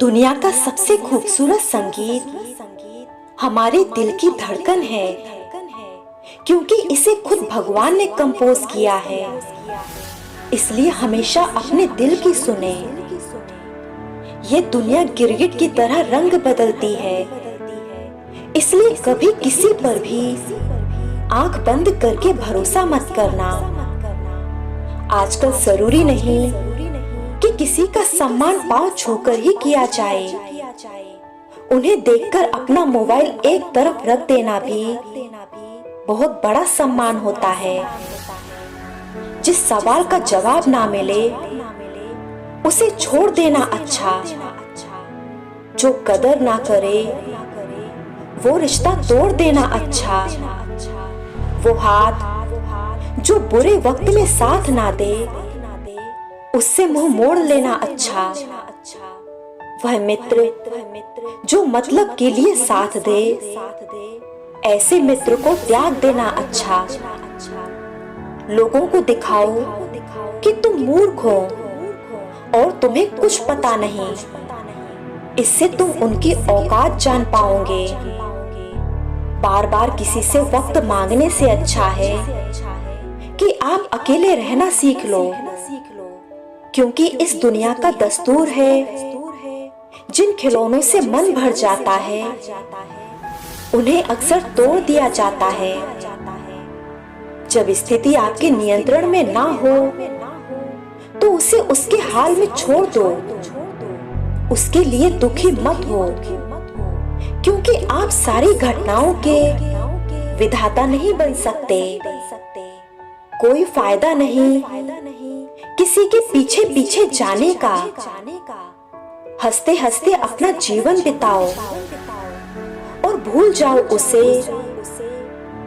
दुनिया का सबसे खूबसूरत संगीत हमारे दिल की धड़कन है, क्योंकि इसे खुद भगवान ने कंपोज किया है। इसलिए हमेशा अपने दिल की सुने। ये दुनिया गिरगिट की तरह रंग बदलती है, इसलिए कभी किसी पर भी आंख बंद करके भरोसा मत करना। आजकल जरूरी नहीं कि किसी का सम्मान पांव छूकर ही किया जाए। उन्हें देखकर अपना मोबाइल एक तरफ रख देना भी बहुत बड़ा सम्मान होता है। जिस सवाल का जवाब ना मिले उसे छोड़ देना अच्छा। जो कदर ना करे वो रिश्ता तोड़ देना अच्छा। वो हाथ जो बुरे वक्त में साथ ना दे उससे मुंह मोड़ लेना अच्छा। वह मित्र जो मतलब के लिए साथ दे ऐसे मित्र को त्याग देना अच्छा। लोगों को दिखाओ कि तुम मूर्ख हो और तुम्हें कुछ पता नहीं, इससे तुम उनकी औकात जान पाओगे। बार बार किसी से वक्त मांगने से अच्छा है कि आप अकेले रहना सीख लो, क्योंकि इस दुनिया का दस्तूर है जिन खिलौनों से मन भर जाता है उन्हें अक्सर तोड़ दिया जाता है। जब स्थिति आपके नियंत्रण में ना हो तो उसे उसके हाल में छोड़ दो। उसके लिए दुखी मत हो, क्योंकि आप सारी घटनाओं के विधाता नहीं बन सकते। कोई फायदा नहीं किसी के पीछे पीछे जाने का। हंसते हंसते अपना जीवन बिताओ और भूल जाओ उसे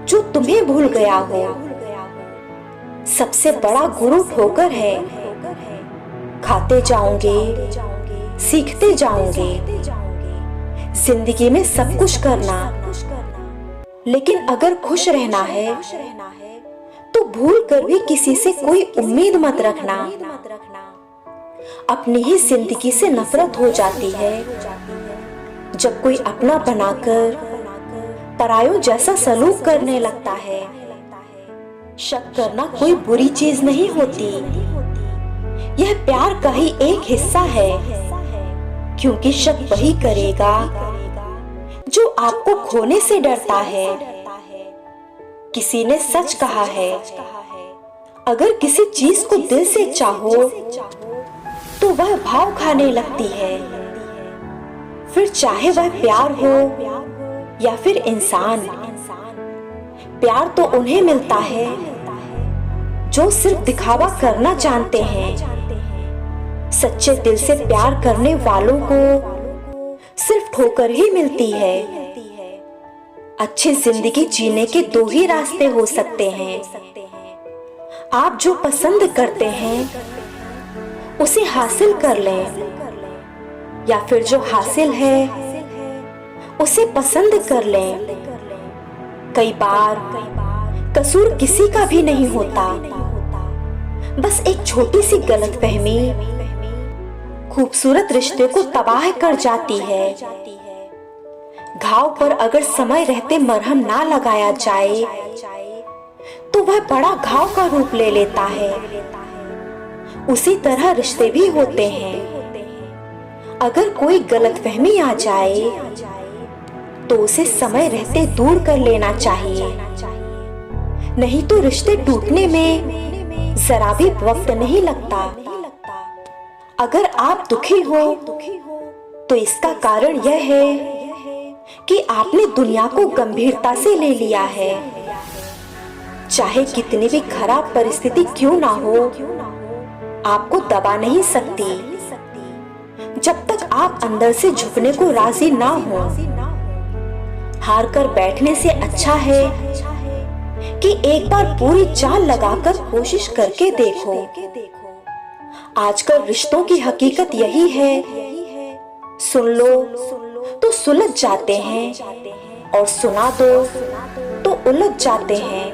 जो तुम्हें भूल गया हो। सबसे बड़ा गुरु ठोकर है। खाते जाओगे, सीखते जाओगे। जिंदगी में सब कुछ करना, लेकिन अगर खुश रहना है तो भूल कर भी किसी से कोई उम्मीद मत रखना। अपनी ही जिंदगी से नफरत हो जाती है जब कोई अपना बनाकर परायों जैसा सलूक करने लगता है। शक करना कोई बुरी चीज नहीं होती, यह प्यार का ही एक हिस्सा है, क्योंकि शक वही करेगा जो आपको खोने से डरता है। किसी ने सच कहा है, अगर किसी चीज को दिल से चाहो तो वह भाव खाने लगती है। फिर चाहे वह प्यार हो या फिर इंसान। प्यार तो उन्हें मिलता है जो सिर्फ दिखावा करना जानते हैं। सच्चे दिल से प्यार करने वालों को सिर्फ ठोकर ही मिलती है। अच्छी जिंदगी जीने के दो ही रास्ते हो सकते हैं। आप जो पसंद करते हैं उसे हासिल कर लें, या फिर जो हासिल है उसे पसंद कर लें। कई बार कसूर किसी का भी नहीं होता, बस एक छोटी सी गलतफहमी खूबसूरत रिश्ते को तबाह कर जाती है। घाव पर अगर समय रहते मरहम ना लगाया जाए तो वह बड़ा घाव का रूप ले लेता है। उसी तरह रिश्ते भी होते हैं। अगर कोई गलतफहमी आ जाए तो उसे समय रहते दूर कर लेना चाहिए, नहीं तो रिश्ते टूटने में जरा भी वक्त नहीं लगता। अगर आप दुखी हो तो इसका कारण यह है कि आपने दुनिया को गंभीरता से ले लिया है। चाहे कितनी भी खराब परिस्थिति क्यों ना हो, आपको दबा नहीं सकती जब तक आप अंदर से झुकने को राजी ना हो। हार कर बैठने से अच्छा है कि एक बार पूरी जान लगाकर कोशिश करके देखो। आजकल रिश्तों की हकीकत यही है, सुन लो तो सुलझ जाते हैं और सुना दो तो उलझ जाते हैं।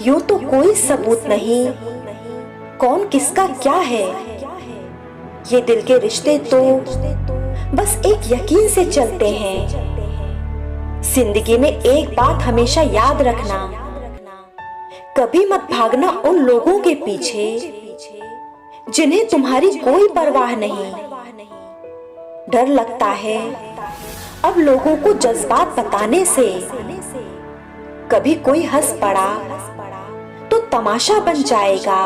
यूं तो कोई सबूत नहीं कौन किसका क्या है, ये दिल के रिश्ते तो बस एक यकीन से चलते हैं। जिंदगी में एक बात हमेशा याद रखना, कभी मत भागना उन लोगों के पीछे जिन्हें तुम्हारी कोई परवाह नहीं। डर लगता है अब लोगों को जज्बात बताने से, कभी कोई हंस पड़ा तो तमाशा बन जाएगा।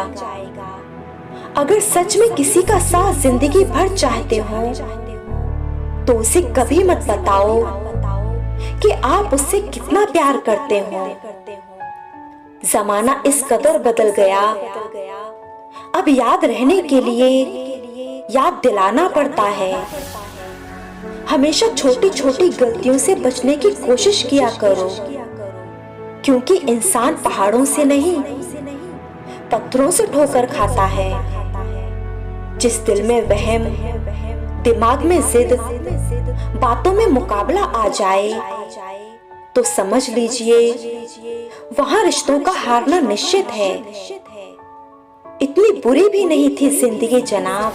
अगर सच में किसी का साथ जिंदगी भर चाहते हो तो उसे कभी मत बताओ कि आप उससे कितना प्यार करते हो। जमाना इस कदर बदल गया, अब याद रहने के लिए याद दिलाना पड़ता है। हमेशा छोटी छोटी गलतियों से बचने की कोशिश किया करो, क्योंकि इंसान पहाड़ों से नहीं पत्थरों से ठोकर खाता है। जिस दिल में वहम, दिमाग में जिद, बातों में मुकाबला आ जाए तो समझ लीजिए वहां रिश्तों का हारना निश्चित है। इतनी बुरी भी नहीं थी जिंदगी जनाब,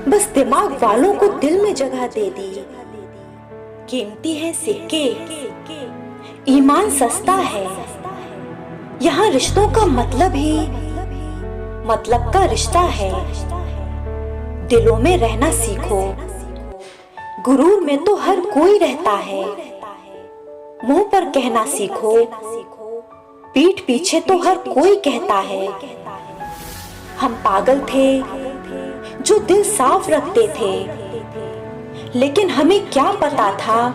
बस दिमाग वालों को दिल में जगह दे दी। कीमती है सिक्के, ईमान सस्ता है। यहाँ रिश्तों का मतलब ही मतलब का रिश्ता है। दिलों में रहना सीखो, गुरूर में तो हर कोई रहता है। मुंह पर कहना सीखो, पीठ पीछे तो हर कोई कहता है। हम पागल थे जो दिल साफ रखते थे, लेकिन हमें क्या पता था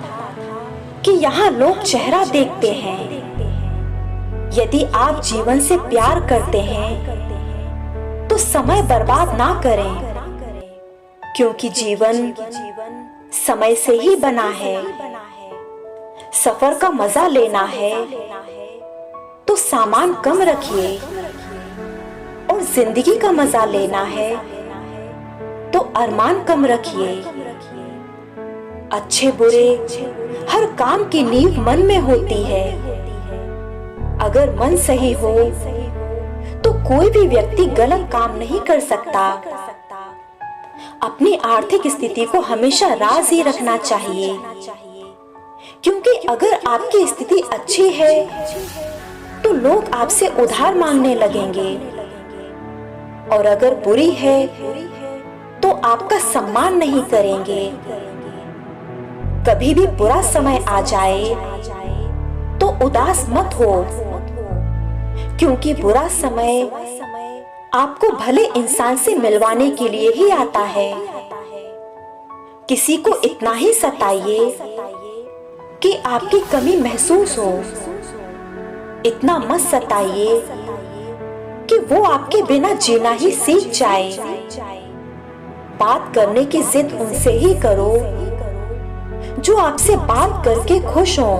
कि यहाँ लोग चेहरा देखते हैं। यदि आप जीवन से प्यार करते हैं तो समय बर्बाद ना करें, क्योंकि जीवन समय से ही बना है। सफर का मजा लेना है तो सामान कम रखिए, और जिंदगी का मजा लेना है तो अरमान कम रखिए। अच्छे बुरे हर काम की नींव मन में होती है। अगर मन सही हो तो कोई भी व्यक्ति गलत काम नहीं कर सकता। अपनी आर्थिक स्थिति को हमेशा राज ही रखना चाहिए, क्योंकि अगर आपकी स्थिति अच्छी है तो लोग आपसे उधार मांगने लगेंगे, और अगर बुरी है तो आपका सम्मान नहीं करेंगे। कभी भी बुरा समय आ जाए तो उदास मत हो, क्योंकि बुरा समय आपको भले इंसान से मिलवाने के लिए ही आता है। किसी को इतना ही सताइए कि आपकी कमी महसूस हो, इतना मत सताइए कि वो आपके बिना जीना ही सीख जाए। बात करने की जिद उनसे ही करो जो आपसे बात करके खुश हो,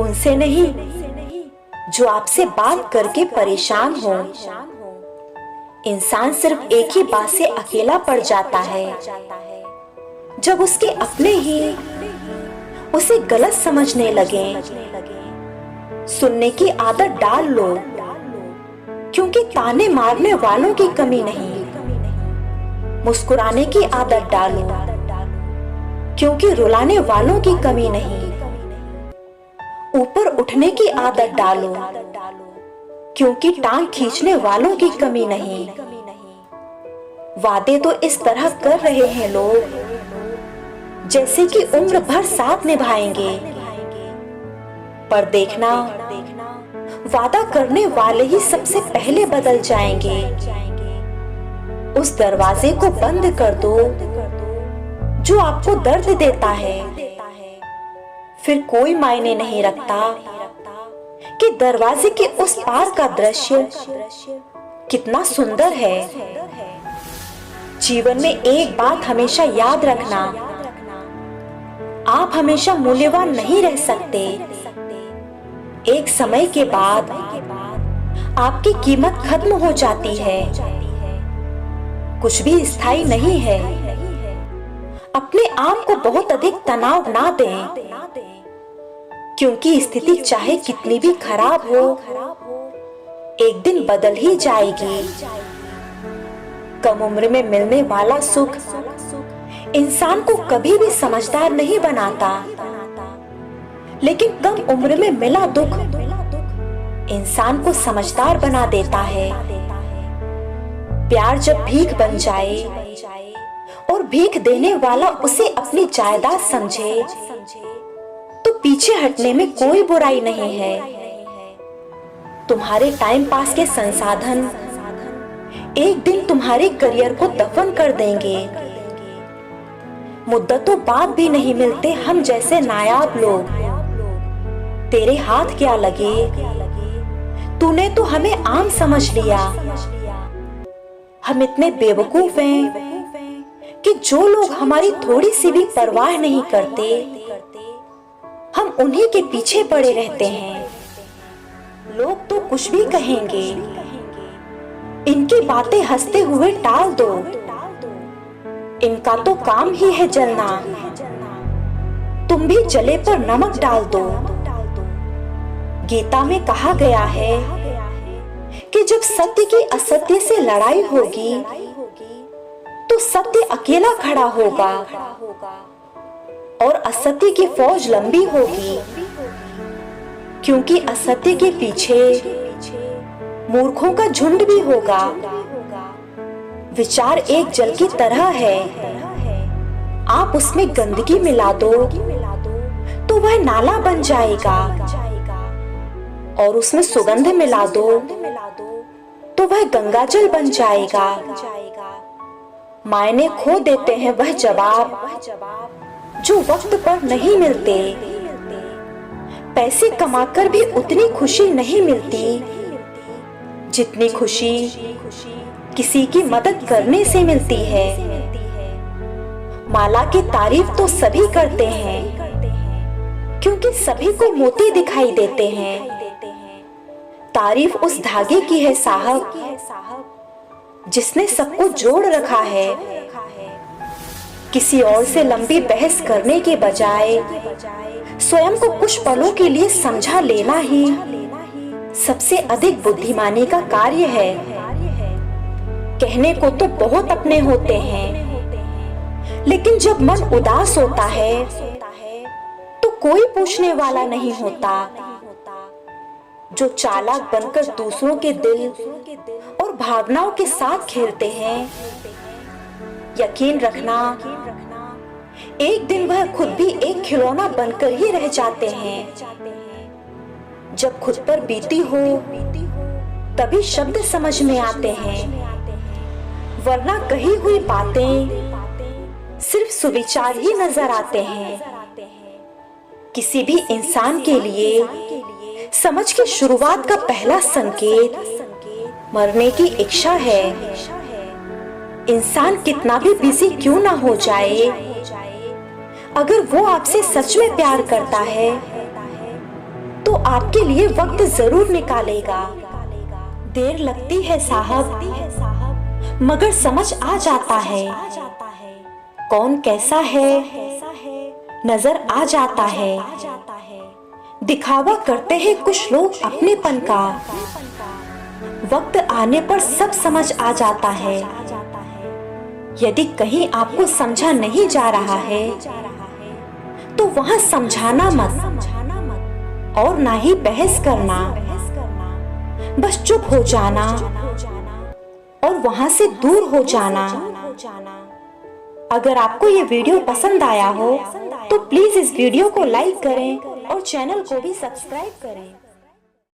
उनसे नहीं जो आपसे बात करके परेशान हो। इंसान सिर्फ एक ही बात से अकेला पड़ जाता है, जब उसके अपने ही उसे गलत समझने लगे। सुनने की आदत डाल लो, क्योंकि ताने मारने वालों की कमी नहीं। मुस्कुराने की आदत डालो, क्योंकि रुलाने वालों की कमी नहीं। ऊपर उठने की आदत डालो, क्योंकि टांग खींचने वालों की कमी नहीं। वादे तो इस तरह कर रहे हैं लोग जैसे कि उम्र भर साथ निभाएंगे, पर देखना वादा करने वाले ही सबसे पहले बदल जाएंगे। उस दरवाजे को बंद कर दो जो आपको दर्द देता है। फिर कोई मायने नहीं रखता कि दरवाजे के उस पार का दृश्य कितना सुंदर है। जीवन में एक बात हमेशा याद रखना, आप हमेशा मूल्यवान नहीं रह सकते। एक समय के बाद आपकी कीमत खत्म हो जाती है। कुछ भी स्थायी नहीं है। अपने आप को बहुत अधिक तनाव ना दें, क्योंकि स्थिति चाहे कितनी भी खराब हो, एक दिन बदल ही जाएगी। कम उम्र में मिलने वाला सुख इंसान को कभी भी समझदार नहीं बनाता, लेकिन कम उम्र में मिला दुख इंसान को समझदार बना देता है। प्यार जब भीख बन जाए और भीख देने वाला उसे अपनी जायदाद समझे तो पीछे हटने में कोई बुराई नहीं है। तुम्हारे टाइम पास के संसाधन एक दिन तुम्हारे करियर को दफन कर देंगे। मुद्दतों बाद भी नहीं मिलते हम जैसे नायाब लोग। तेरे हाथ क्या लगे, तूने तो हमें आम समझ लिया। हम इतने बेवकूफ हैं कि जो लोग हमारी थोड़ी सी भी परवाह नहीं करते, हम उन्हीं के पीछे पड़े रहते हैं। लोग तो कुछ भी कहेंगे, इनकी बातें हंसते हुए टाल दो। इनका तो काम ही है जलना, तुम भी जले पर नमक डाल दो। गीता में कहा गया है कि जब सत्य की असत्य से लड़ाई होगी तो सत्य अकेला खड़ा होगा और असत्य की फौज लंबी होगी, क्योंकि असत्य के पीछे मूर्खों का झुंड भी होगा। विचार एक जल की तरह है, आप उसमें गंदगी मिला दो तो वह नाला बन जाएगा, और उसमें सुगंध मिला दो तो वह गंगाजल बन जाएगा। मायने खो देते हैं वह जवाब जो वक्त पर नहीं मिलते। पैसे कमाकर भी उतनी खुशी नहीं मिलती जितनी खुशी किसी की मदद करने से मिलती है। माला की तारीफ तो सभी करते हैं क्योंकि सभी को मोती दिखाई देते हैं। तारीफ उस धागे की है साहब जिसने सबको जोड़ रखा है। किसी और से लंबी बहस करने के बजाय स्वयं को कुछ पलों के लिए समझा लेना ही सबसे अधिक बुद्धिमानी का कार्य है। कहने को तो बहुत अपने होते हैं, लेकिन जब मन उदास होता है तो कोई पूछने वाला नहीं होता। जो चालाक बनकर दूसरों के दिल और भावनाओं के साथ खेलते हैं, यकीन रखना एक दिन वह खुद भी एक खिलौना बनकर ही रह जाते हैं। जब खुद पर बीती हो तभी शब्द समझ में आते हैं, वरना कही हुई बातें सिर्फ सुविचार ही नजर आते हैं। किसी भी इंसान के लिए समझ की शुरुआत का पहला संकेत मरने की इच्छा है। इंसान कितना भी बिजी क्यों ना हो जाए, अगर वो आपसे सच में प्यार करता है तो आपके लिए वक्त जरूर निकालेगा। देर लगती है साहब, मगर समझ आ जाता है। कौन कैसा है नजर आ जाता है। दिखावा करते हैं कुछ लोग अपनेपन का, वक्त आने पर सब समझ आ जाता है। यदि कहीं आपको समझा नहीं जा रहा है तो वहां समझाना मत और ना ही बहस करना, बस चुप हो जाना और वहां से दूर हो जाना। अगर आपको ये वीडियो पसंद आया हो तो प्लीज इस वीडियो को लाइक करें और चैनल को भी सब्सक्राइब करें।